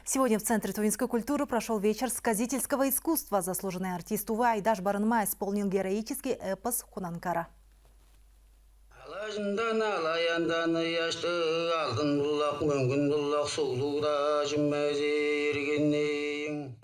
Сегодня в Центре тувинской культуры прошел вечер сказительского искусства. Заслуженный артист Тувы Айдаш Барынма исполнил героический эпос «Хунанкара».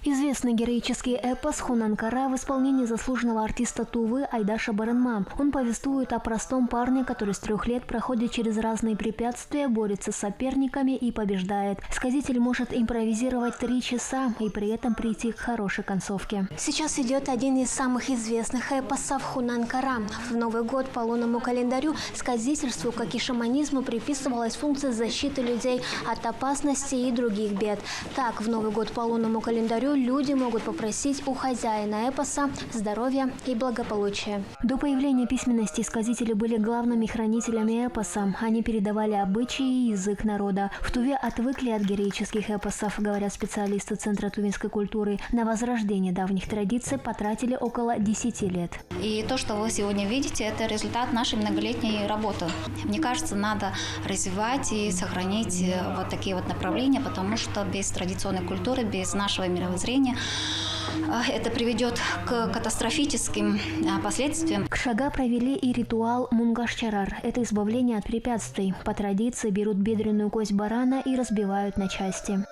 Известный героический эпос «Хунанкара» в исполнении заслуженного артиста Тувы Айдаша Барынма. Он повествует о простом парне, который с 3 лет проходит через разные препятствия, борется с соперниками и побеждает. Сказитель может импровизировать 3 часа и при этом прийти к хорошей концовке. Сейчас идет один из самых известных эпосов «Хунанкара». В Новый год по лунному календарю сказительству, как и шаманизму, приписывалась функция защиты людей от опасности и других бед. Так, в Новый год по лунному календарю люди могут попросить у хозяина эпоса здоровья и благополучия. До появления письменности сказители были главными хранителями эпоса. Они передавали обычаи и язык народа. В Туве отвыкли от героических эпосов, говорят специалисты Центра тувинской культуры. На возрождение давних традиций потратили около 10 лет. И то, что вы сегодня видите, это результат нашей многолетней работы. Мне кажется, надо развивать и сохранить вот такие вот направления, потому что без традиционной культуры, без нашего мировоззрения это приведет к катастрофическим последствиям. Кшага провели и ритуал Мунгашчарар. Это избавление от препятствий. По традиции берут бедренную кость барана и разбивают на части.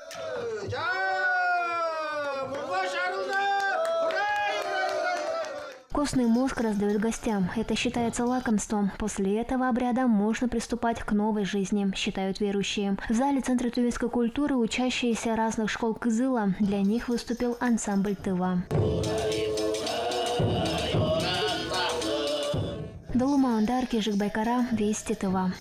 Костный мозг раздают гостям. Это считается лакомством. После этого обряда можно приступать к новой жизни, считают верующие. В зале Центра тувинской культуры учащиеся разных школ Кызыла. Для них выступил ансамбль «Тыва». Долума Андарки, Жикбайкара, Вести, Тыва.